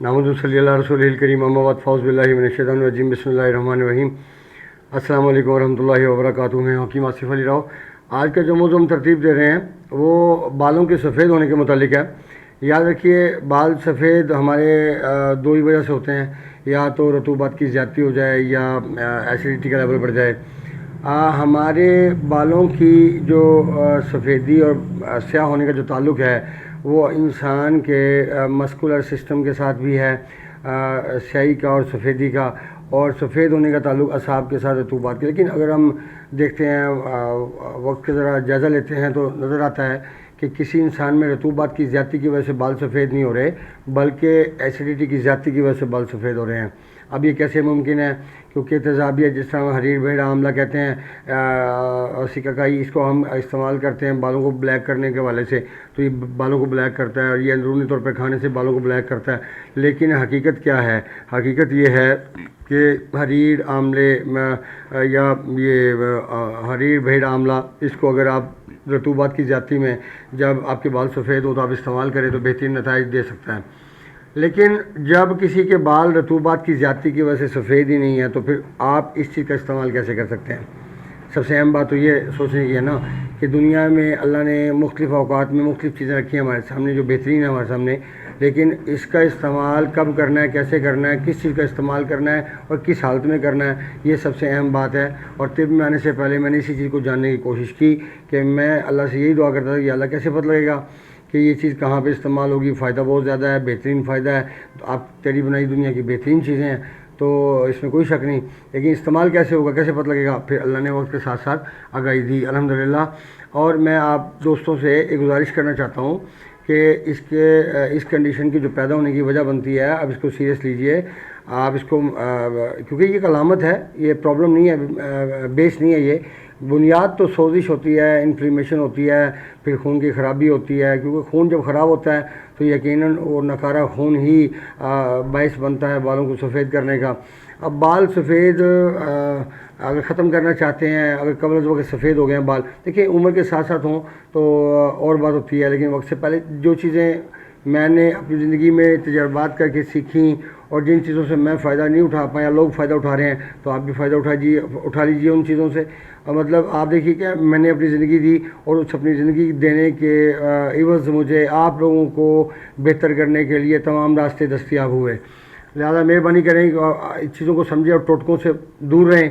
نحمد صلی اللہ رسول الکریم اما بعد فاعوذ باللہ من الشیطان الرجیم بسم اللہ الرحمن الرحیم السلام علیکم ورحمۃ اللہ وبرکاتہ۔ میں حکیم آصف علی راؤ۔ آج کا جو موضوع ہم ترتیب دے رہے ہیں وہ بالوں کے سفید ہونے کے متعلق ہے۔ یاد رکھیے بال سفید ہمارے دو ہی وجہ سے ہوتے ہیں، یا تو رطوبت کی زیادتی ہو جائے یا ایسیڈیٹی کا لیول بڑھ جائے۔ ہمارے بالوں کی جو سفیدی اور سیاہ ہونے کا جو تعلق ہے وہ انسان کے مسکولر سسٹم کے ساتھ بھی ہے، سیاہی کا اور سفیدی کا، اور سفید ہونے کا تعلق اعصاب کے ساتھ رطوبات کے۔ لیکن اگر ہم دیکھتے ہیں وقت کا ذرا جائزہ لیتے ہیں تو نظر آتا ہے کہ کسی انسان میں رطوبات کی زیادتی کی وجہ سے بال سفید نہیں ہو رہے، بلکہ ایسیڈیٹی کی زیادتی کی وجہ سے بال سفید ہو رہے ہیں۔ اب یہ کیسے ممکن ہے؟ کیونکہ تیزابیت، جس طرح حریر بھیڑ آملہ کہتے ہیں، سکاکائی، اس کو ہم استعمال کرتے ہیں بالوں کو بلیک کرنے کے حوالے سے، تو یہ بالوں کو بلیک کرتا ہے اور یہ اندرونی طور پہ کھانے سے بالوں کو بلیک کرتا ہے۔ لیکن حقیقت کیا ہے؟ حقیقت یہ ہے کہ حریر آملے یا یہ حریر بھیڑ آملہ، اس کو اگر آپ رطوبات کی زیادتی میں جب آپ کے بال سفید ہو تو آپ استعمال کریں تو بہترین نتائج دے سکتا ہے۔ لیکن جب کسی کے بال رطوبات کی زیادتی کی وجہ سے سفید ہی نہیں ہے تو پھر آپ اس چیز کا استعمال کیسے کر سکتے ہیں؟ سب سے اہم بات تو یہ سوچنے کی ہے نا کہ دنیا میں اللہ نے مختلف اوقات میں مختلف چیزیں رکھی ہیں ہمارے سامنے جو بہترین ہے ہمارے سامنے، لیکن اس کا استعمال کب کرنا ہے، کیسے کرنا ہے، کس چیز کا استعمال کرنا ہے اور کس حالت میں کرنا ہے، یہ سب سے اہم بات ہے۔ اور طب میں آنے سے پہلے میں نے اسی چیز کو جاننے کی کوشش کی کہ میں اللہ سے یہی دعا کرتا تھا کہ اللہ کیسے پتہ لگے گا کہ یہ چیز کہاں پہ استعمال ہوگی، فائدہ بہت زیادہ ہے، بہترین فائدہ ہے، تو آپ تیری بنائی دنیا کی بہترین چیزیں ہیں تو اس میں کوئی شک نہیں، لیکن استعمال کیسے ہوگا، کیسے پتہ لگے گا؟ پھر اللہ نے وقت کے ساتھ ساتھ آگاہی دی الحمدللہ۔ اور میں آپ دوستوں سے ایک گزارش کرنا چاہتا ہوں کہ اس کنڈیشن کی جو پیدا ہونے کی وجہ بنتی ہے، اب اس کو سیریس لیجئے آپ اس کو، کیونکہ یہ ایک علامت ہے، یہ پرابلم نہیں ہے، بیس نہیں ہے، یہ بنیاد تو سوزش ہوتی ہے، انفلیمیشن ہوتی ہے، پھر خون کی خرابی ہوتی ہے، کیونکہ خون جب خراب ہوتا ہے تو یقیناً وہ نکارہ خون ہی باعث بنتا ہے بالوں کو سفید کرنے کا۔ اب بال سفید اگر ختم کرنا چاہتے ہیں، اگر قبل از وقت سفید ہو گئے ہیں بال، دیکھیں عمر کے ساتھ ساتھ ہوں تو اور بات ہوتی ہے، لیکن وقت سے پہلے جو چیزیں میں نے اپنی زندگی میں تجربات کر کے سیکھیں اور جن چیزوں سے میں فائدہ نہیں اٹھا پایا، لوگ فائدہ اٹھا رہے ہیں، تو آپ بھی فائدہ اٹھا لیجیے ان چیزوں سے۔ مطلب آپ دیکھیے کہ میں نے اپنی زندگی دی اور اس اپنی زندگی دینے کے عوض مجھے آپ لوگوں کو بہتر کرنے کے لیے تمام راستے دستیاب ہوئے۔ لہذا مہربانی کریں اس چیزوں کو سمجھیں اور ٹوٹکوں سے دور رہیں۔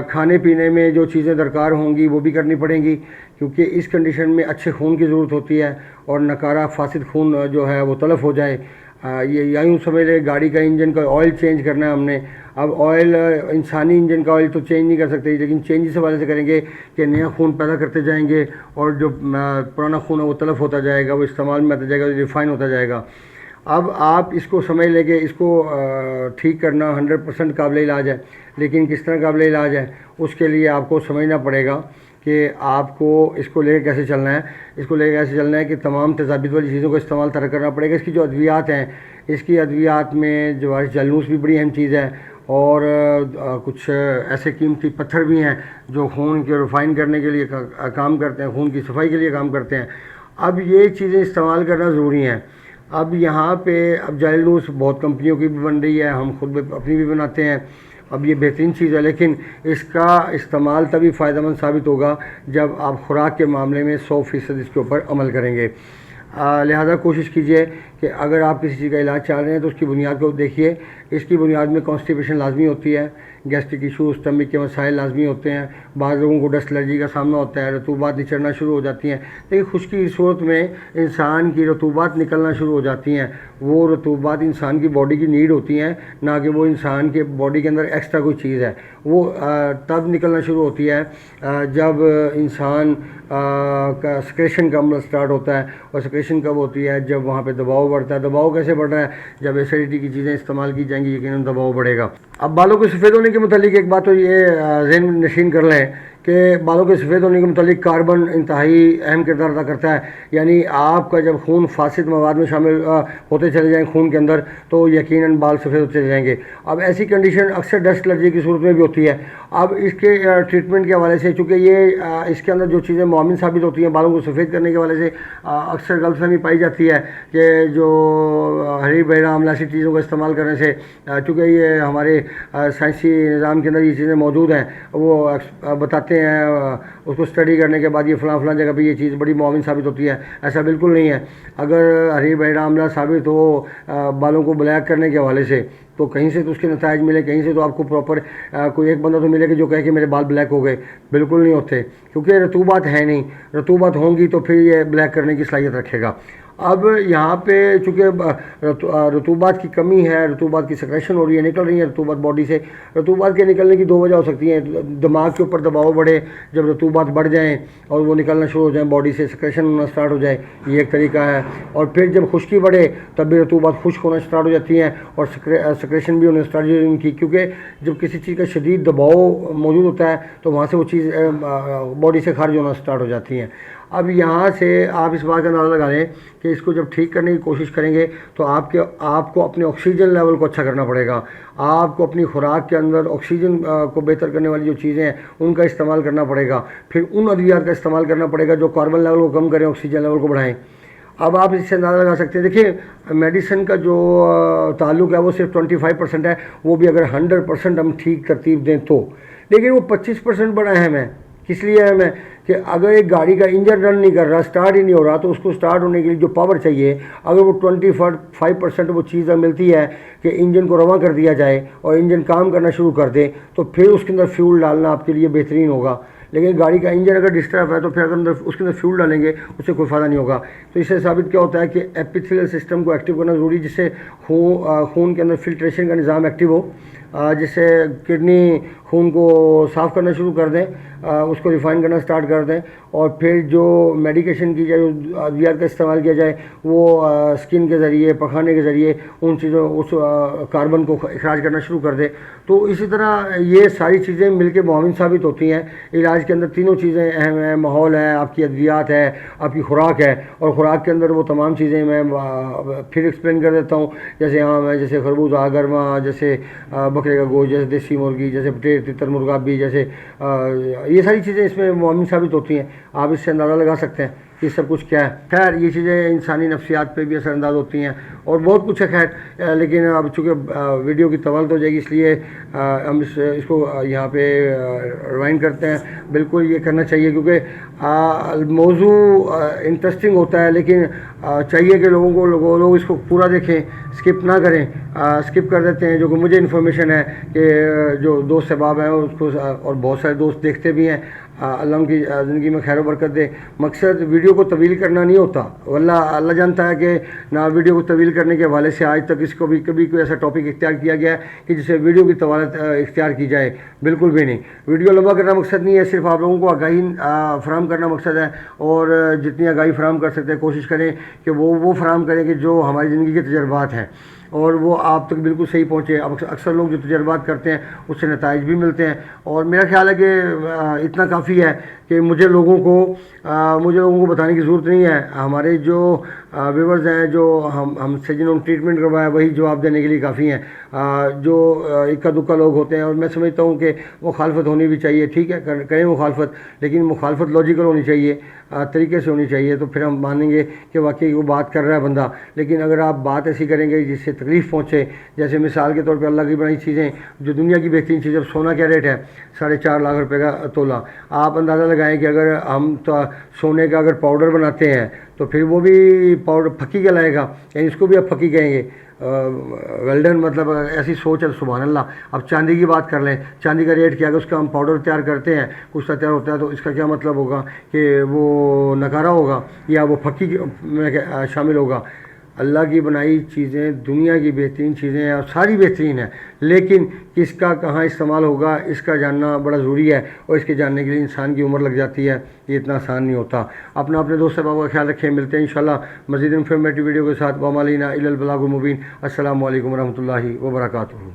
کھانے پینے میں جو چیزیں درکار ہوں گی وہ بھی کرنی پڑیں گی، کیونکہ اس کنڈیشن میں اچھے خون کی ضرورت ہوتی ہے اور نکارہ فاسد خون جو ہے وہ تلف ہو جائے۔ یہ یوں سمجھ لیں گاڑی کا انجن کا آئل چینج کرنا ہے ہم نے۔ اب آئل، انسانی انجن کا آئل تو چینج نہیں کر سکتے، لیکن چینج اس حوالے سے کریں گے کہ نیا خون پیدا کرتے جائیں گے اور جو پرانا خون ہے وہ تلف ہوتا جائے گا، وہ استعمال میں آتا جائے گا، ریفائن ہوتا جائے گا۔ اب آپ اس کو سمجھ لیں کہ اس کو ٹھیک کرنا 100% قابل علاج ہے، لیکن کس طرح قابل علاج ہے اس کے لیے آپ کو سمجھنا پڑے گا کہ آپ کو اس کو لے کے کیسے چلنا ہے۔ اس کو لے کے کیسے چلنا ہے کہ تمام تیزابیت والی چیزوں کا استعمال ترک کرنا پڑے گا۔ اس کی جو ادویات ہیں، اس کی ادویات میں جوارش جالنوس بھی بڑی اہم چیز ہے، اور کچھ ایسے قیمتی پتھر بھی ہیں جو خون کے ریفائن کرنے کے لیے کام کرتے ہیں، خون کی صفائی کے لیے کام کرتے ہیں۔ اب یہ چیزیں استعمال کرنا ضروری ہیں۔ اب یہاں پہ اب جالنوس بہت کمپنیوں کی بھی بن رہی ہے، ہم خود اپنی بھی بناتے ہیں، اب یہ بہترین چیز ہے، لیکن اس کا استعمال تبھی فائدہ مند ثابت ہوگا جب آپ خوراک کے معاملے میں 100% اس کے اوپر عمل کریں گے۔ لہذا کوشش کیجئے کہ اگر آپ کسی چیز کا علاج چاہ رہے ہیں تو اس کی بنیاد کو دیکھیے۔ اس کی بنیاد میں کانسٹیپیشن لازمی ہوتی ہے، گیسٹرک ایشو، اسٹمک کے مسائل لازمی ہوتے ہیں، بعض لوگوں کو ڈسٹ الرجی کا سامنا ہوتا ہے، رطوبات نچڑنا شروع ہو جاتی ہیں۔ لیکن خشکی کی صورت میں انسان کی رطوبات نکلنا شروع ہو جاتی ہیں، وہ رطوبات انسان کی باڈی کی نیڈ ہوتی ہیں، نہ کہ وہ انسان کے باڈی کے اندر ایکسٹرا کوئی چیز ہے۔ وہ تب نکلنا شروع ہوتی ہے جب انسان کا سکریشن کا عمل سٹارٹ ہوتا ہے، اور سکریشن کب ہوتی ہے؟ جب وہاں پہ دباؤ بڑھتا ہے۔ دباؤ کیسے بڑھ رہا ہے؟ جب ایسیڈیٹی کی چیزیں استعمال کی جائیں گی یقیناً دباؤ بڑھے گا۔ اب بالوں کے سفید ہونے کے متعلق ایک بات تو یہ ذہن میں نشین کر لیں کہ بالوں کے سفید ہونے کے متعلق کاربن انتہائی اہم کردار ادا کرتا ہے. یعنی آپ کا جب خون فاسد مواد میں شامل ہوتے چلے جائیں خون کے اندر تو یقیناً بال سفید ہوتے چلے جائیں گے. اب ایسی کنڈیشن اکثر ڈسٹ الرجی کی صورت میں بھی ہوتی ہے. اب اس کے ٹریٹمنٹ کے حوالے سے چونکہ یہ اس کے اندر جو چیزیں معاون ثابت ہوتی ہیں بالوں کو سفید کرنے کے حوالے سے اکثر غلط فہمی پائی جاتی ہے کہ جو ہری بحیرہ عملہ ایسی چیزوں کا استعمال کرنے سے چونکہ یہ ہمارے سائنسی نظام کے اندر یہ چیزیں موجود ہیں وہ بتاتے ہیں اس کو اسٹڈی کرنے کے بعد یہ فلاں جگہ پہ یہ چیز بڑی معاون ثابت ہوتی ہے. ایسا بالکل نہیں ہے. اگر ہری بحیرہ عملہ ثابت ہو بالوں کو بلیک کرنے کے حوالے سے تو کہیں سے تو اس کے نتائج ملے, کہیں سے تو آپ کو پراپر کوئی ایک بندہ تو ملے کہ جو کہے کہ میرے بال بلیک ہو گئے. بالکل نہیں ہوتے کیونکہ رطوبات ہے نہیں. رطوبات ہوں گی تو پھر یہ بلیک کرنے کی صلاحیت رکھے گا. اب یہاں پہ چونکہ رطوبات کی کمی ہے, رطوبات کی سیکریشن ہو رہی ہے, نکل رہی ہے رطوبات باڈی سے. رطوبات کے نکلنے کی دو وجہ ہو سکتی ہیں. دماغ کے اوپر دباؤ بڑھے, جب رطوبات بڑھ جائیں اور وہ نکلنا شروع ہو جائیں باڈی سے, سیکریشن ہونا سٹارٹ ہو جائے, یہ ایک طریقہ ہے. اور پھر جب خشکی بڑھے تب بھی رطوبات خشک ہونا سٹارٹ ہو جاتی ہیں اور سیکریشن بھی ہونا سٹارٹ ہو جاتی ہے ان کی, کیونکہ جب کسی چیز کا شدید دباؤ موجود ہوتا ہے تو وہاں سے وہ چیز باڈی سے خارج ہونا سٹارٹ ہو جاتی ہیں. اب یہاں سے آپ اس بات کا اندازہ لگا لیں کہ اس کو جب ٹھیک کرنے کی کوشش کریں گے تو آپ کو اپنے آکسیجن لیول کو اچھا کرنا پڑے گا. آپ کو اپنی خوراک کے اندر آکسیجن کو بہتر کرنے والی جو چیزیں ہیں ان کا استعمال کرنا پڑے گا. پھر ان ادویات کا استعمال کرنا پڑے گا جو کاربن لیول کو کم کریں, آکسیجن لیول کو بڑھائیں. اب آپ اس سے اندازہ لگا سکتے ہیں. دیکھیں میڈیسن کا جو تعلق ہے وہ صرف 25% ہے, وہ بھی اگر 100% ہم ٹھیک ترتیب دیں تو, لیکن وہ 25% بڑا اہم ہے. کس لیے اہم ہے کہ اگر ایک گاڑی کا انجن رن نہیں کر رہا, سٹارٹ ہی نہیں ہو رہا, تو اس کو سٹارٹ ہونے کے لیے جو پاور چاہیے اگر وہ 25% وہ چیز ملتی ہے کہ انجن کو رواں کر دیا جائے اور انجن کام کرنا شروع کر دے تو پھر اس کے اندر فیول ڈالنا آپ کے لیے بہترین ہوگا. لیکن گاڑی کا انجن اگر ڈسٹرب ہے تو پھر اگر اس کے اندر فیول ڈالیں گے اس سے کوئی فائدہ نہیں ہوگا. تو اس سے ثابت کیا ہوتا ہے کہ ایپیتھیلیل سسٹم کو ایکٹیو کرنا ضروری, جس سے خون کے اندر فلٹریشن کا نظام ایکٹیو ہو, جس سے کڈنی خون کو صاف کرنا شروع کر دیں, اس کو ریفائن کرنا سٹارٹ کر دیں. اور پھر جو میڈیکیشن کی جائے, جو ادویات کا استعمال کیا جائے وہ اسکن کے ذریعے, پخانے کے ذریعے ان چیزوں اس کاربن کو اخراج کرنا شروع کر دے. تو اسی طرح یہ ساری چیزیں مل کے معاون ثابت ہوتی ہیں. علاج کے اندر تینوں چیزیں اہم ہیں, ماحول ہے, آپ کی ادویات ہے, آپ کی خوراک ہے. اور خوراک کے اندر وہ تمام چیزیں میں پھر ایکسپلین کر دیتا ہوں, جیسے آم ہے, جیسے خربوزہ, گرما, جیسے بکرے کا گوشت, جیسے دیسی مرغی, جیسے تتر مرغا بھی, جیسے یہ ساری چیزیں اس میں معاون ثابت ہوتی ہیں. آپ اس سے اندازہ لگا سکتے ہیں کہ سب کچھ کیا ہے. خیر یہ چیزیں انسانی نفسیات پہ بھی اثر انداز ہوتی ہیں اور بہت کچھ ہے. خیر لیکن اب چونکہ ویڈیو کی طوالت ہو جائے گی اس لیے ہم اس کو یہاں پہ ریوائنڈ کرتے ہیں. بالکل یہ کرنا چاہیے کیونکہ موضوع انٹرسٹنگ ہوتا ہے, لیکن چاہیے کہ لوگ اس کو پورا دیکھیں, اسکپ نہ کریں. اسکپ کر دیتے ہیں جو کہ مجھے انفارمیشن ہے کہ جو دوست احباب ہیں اس کو, اور بہت سارے دوست دیکھتے بھی ہیں, اللہ ان کی زندگی میں خیر و برکت دے. مقصد ویڈیو کو طویل کرنا نہیں ہوتا, واللہ اللہ جانتا ہے کہ نہ ویڈیو کو طویل کرنے کے حوالے سے آج تک اس کو بھی کبھی کوئی ایسا ٹاپک اختیار کیا گیا ہے کہ جسے ویڈیو کی طوالت اختیار کی جائے. بالکل بھی نہیں. ویڈیو لمبا کرنا مقصد نہیں ہے, صرف آپ لوگوں کو آگاہی فراہم کرنا مقصد ہے. اور جتنی آگاہی فراہم کر سکتے ہیں کوشش کریں کہ وہ فراہم کریں کہ جو ہماری زندگی کے تجربات ہیں اور وہ آپ تک بالکل صحیح پہنچے. اب اکثر لوگ جو تجربات کرتے ہیں اس سے نتائج بھی ملتے ہیں, اور میرا خیال ہے کہ اتنا کافی ہے کہ مجھے لوگوں کو بتانے کی ضرورت نہیں ہے. ہمارے جو ویورز ہیں, جو ہم سے جنہوں نے ٹریٹمنٹ کروایا, وہی جواب دینے کے لیے کافی ہیں. جو اکا دکا لوگ ہوتے ہیں, اور میں سمجھتا ہوں کہ مخالفت ہونی بھی چاہیے, ٹھیک ہے کریں مخالفت, لیکن مخالفت لاجیکل ہونی چاہیے, طریقے سے ہونی چاہیے, تو پھر ہم مانیں گے کہ واقعی وہ بات کر رہا ہے بندہ. لیکن اگر آپ بات ایسی کریں گے جس سے تکلیف پہنچے, جیسے مثال کے طور پہ اللہ کی بنائی چیزیں, جو دنیا کی بہترین چیز, اب سونا کیا ریٹ ہے, 4.5 لاکھ روپے کا تولہ. آپ اندازہ لگائیں کہ اگر ہم سونے کا اگر پاؤڈر بناتے ہیں تو پھر وہ بھی پاؤڈر پھکی کا لائے گا, یعنی اس کو بھی آپ پھکی کہیں گے. ویلڈن, مطلب ایسی سوچ ہے سبحان اللہ. اب چاندی کی بات کر لیں, چاندی کا ریٹ کیا, اگر اس کا ہم پاؤڈر تیار کرتے ہیں, کچھ تیار ہوتا ہے, تو اس کا کیا مطلب ہوگا کہ وہ نکارا ہوگا یا وہ پھکی میں شامل ہوگا. اللہ کی بنائی چیزیں دنیا کی بہترین چیزیں ہیں اور ساری بہترین ہیں, لیکن کس کا کہاں استعمال ہوگا اس کا جاننا بڑا ضروری ہے, اور اس کے جاننے کے لیے انسان کی عمر لگ جاتی ہے. یہ اتنا آسان نہیں ہوتا. اپنے دوست احباب کا خیال رکھیں. ملتے ہیں انشاءاللہ مزید انفارمیٹیو ویڈیو کے ساتھ. وما علینا الا البلاغ المبین. السلام علیکم ورحمۃ اللہ وبرکاتہ.